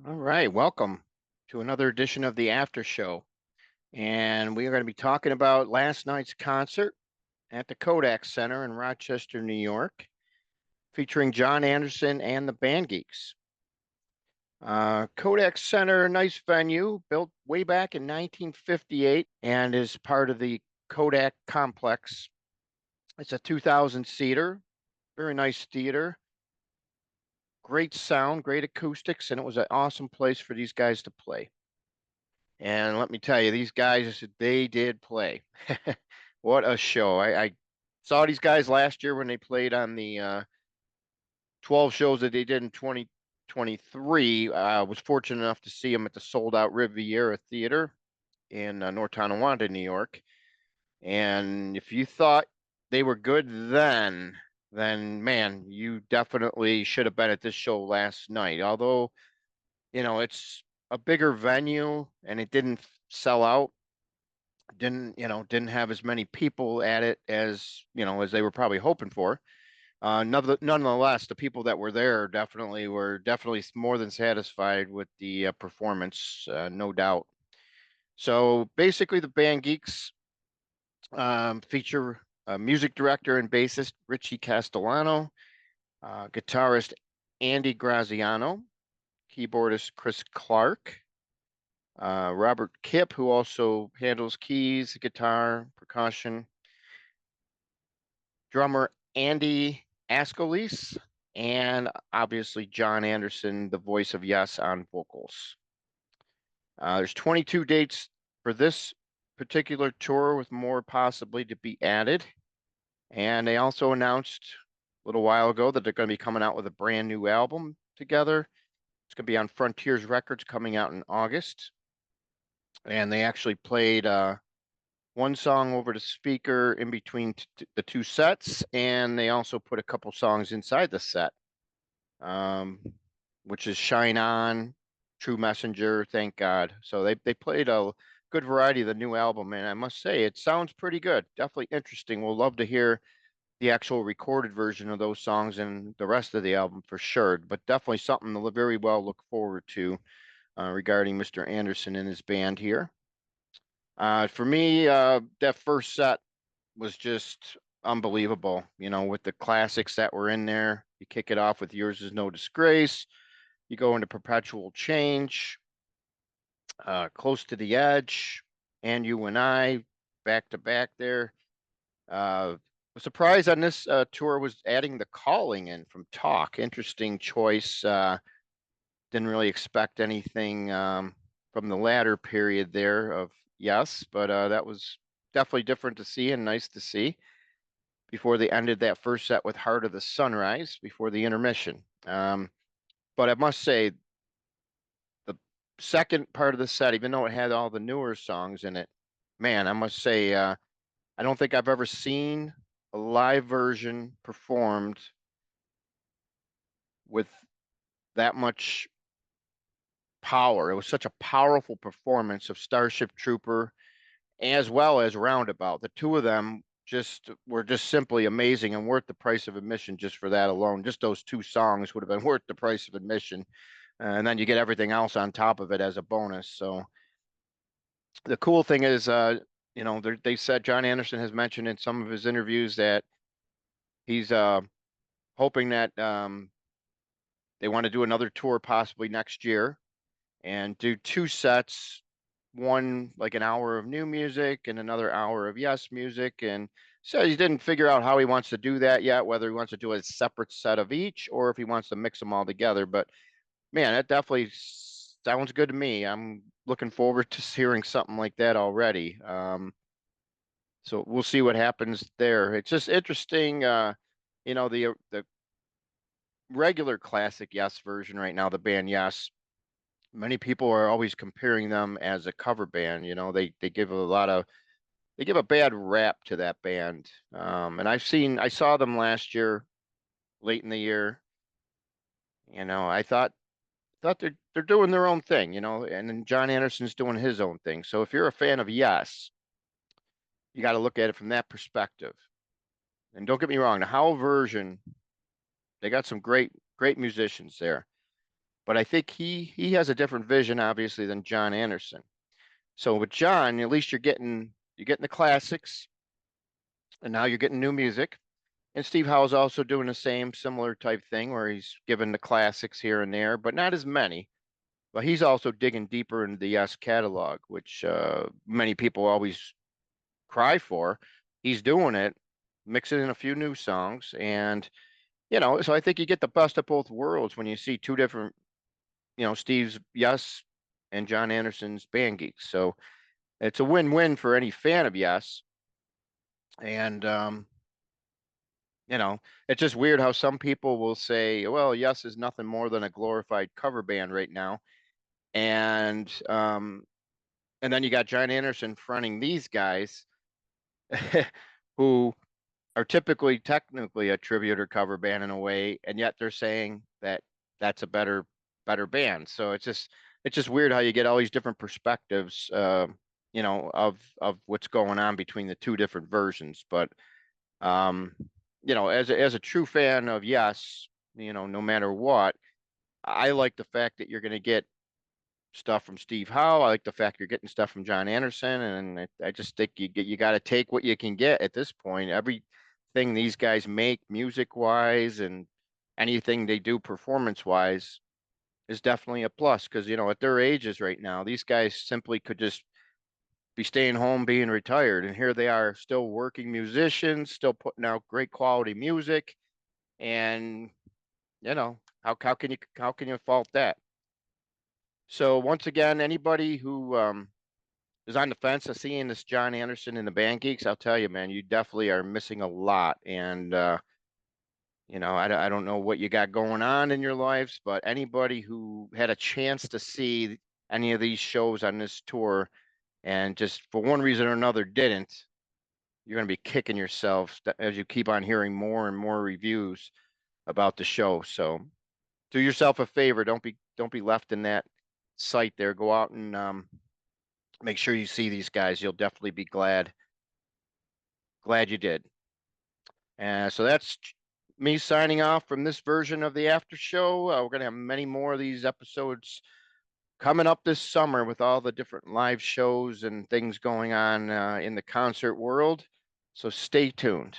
All right, welcome to another edition of the After Show. And we are going to be talking about last night's concert at the Kodak Center in Rochester, New York, featuring John Anderson and the Band Geeks. Kodak Center, nice venue, built way back in 1958 and is part of the Kodak complex. It's a 2,000 seater, very nice theater, great sound, great acoustics, and it was an awesome place for these guys to play. And let me tell you, these guys, they did play. What a show. I saw these guys last year when they played on the 12 shows that they did in 2023. I was fortunate enough to see them at the sold out Riviera Theater in North Tonawanda, New York. And if you thought they were good then man, you definitely should have been at this show last night. Although, it's a bigger venue and it didn't sell out, didn't have as many people at it as they were probably hoping for. Nonetheless, the people that were there were definitely more than satisfied with the performance, no doubt. So basically, the Band Geeks feature music director and bassist Richie Castellano, guitarist Andy Graziano, keyboardist Chris Clark, Robert Kipp, who also handles keys, guitar, percussion, drummer Andy Ascolis, and obviously John Anderson, the voice of Yes on vocals. There's 22 dates for this particular tour, with more possibly to be added. And they also announced a little while ago that they're going to be coming out with a brand new album together. It's going to be on Frontiers Records, coming out in August. And they actually played one song over the speaker in between the two sets, and they also put a couple songs inside the set, um, which is Shine On, True Messenger, Thank God. So they played a good variety of the new album, and I must say it sounds pretty good. Definitely interesting. We'll love to hear the actual recorded version of those songs and the rest of the album for sure, but definitely something to very well look forward to regarding Mr. Anderson and his band here. For me, that first set was just unbelievable. With the classics that were in there. You kick it off with Yours Is No Disgrace. You go into Perpetual Change, Close to the Edge, and You and I, back to back there. The surprise on this tour was adding The Calling in from Talk. Interesting choice. Didn't really expect anything from the latter period there of Yes, but that was definitely different to see and nice to see before they ended that first set with Heart of the Sunrise before the intermission. But I must say, the second part of the set, even though it had all the newer songs in it, man, I must say, I don't think I've ever seen a live version performed with that much power. It was such a powerful performance of Starship Trooper as well as Roundabout. The two of them were just simply amazing and worth the price of admission just for that alone. Just those two songs would have been worth the price of admission. And then you get everything else on top of it as a bonus. So the cool thing is, they said John Anderson has mentioned in some of his interviews that he's hoping that they want to do another tour possibly next year and do two sets, one like an hour of new music and another hour of Yes music. And says he didn't figure out how he wants to do that yet, whether he wants to do a separate set of each or if he wants to mix them all together. But man, that definitely sounds good to me. I'm looking forward to hearing something like that already. So we'll see what happens there. It's just interesting. The regular classic Yes version right now, the band Yes, many people are always comparing them as a cover band. They give a bad rap to that band. And I saw them last year, late in the year. I thought they're doing their own thing, and then John Anderson's doing his own thing. So if you're a fan of Yes, you got to look at it from that perspective. And don't get me wrong, the Howl version, they got some great musicians there. but I think he has a different vision, obviously, than John Anderson. So with John, at least you're getting the classics, and now you're getting new music. And Steve Howe's also doing the same similar type thing where he's giving the classics here and there, but not as many. But he's also digging deeper into the Yes catalog, which many people always cry for. He's doing it, mixing in a few new songs, and so I think you get the best of both worlds when you see two different, Steve's Yes and John Anderson's Band Geeks. So it's a win-win for any fan of Yes. And you know, it's just weird how some people will say, well, Yes is nothing more than a glorified cover band right now. And and then you got John Anderson fronting these guys who are typically technically a tribute or cover band in a way, and yet they're saying that that's a better band. So it's just weird how you get all these different perspectives, of what's going on between the two different versions. But um, as a true fan of Yes, no matter what, I like the fact that you're going to get stuff from Steve Howe. I like the fact you're getting stuff from John Anderson, and I just think you got to take what you can get at this point. Everything these guys make, music wise, and anything they do performance wise, is definitely a plus. Because at their ages right now, these guys simply could just be staying home, being retired, and here they are, still working musicians, still putting out great quality music, and how can you fault that? So once again, anybody who is on the fence of seeing this John Anderson in the Band Geeks, I'll tell you, man, you definitely are missing a lot. And I don't know what you got going on in your lives, but anybody who had a chance to see any of these shows on this tour and just for one reason or another didn't, you're going to be kicking yourself as you keep on hearing more and more reviews about the show. So do yourself a favor. Don't be left in that site there. Go out and make sure you see these guys. You'll definitely be glad you did. And so that's me signing off from this version of the after show. We're gonna have many more of these episodes coming up this summer with all the different live shows and things going on in the concert world. So stay tuned.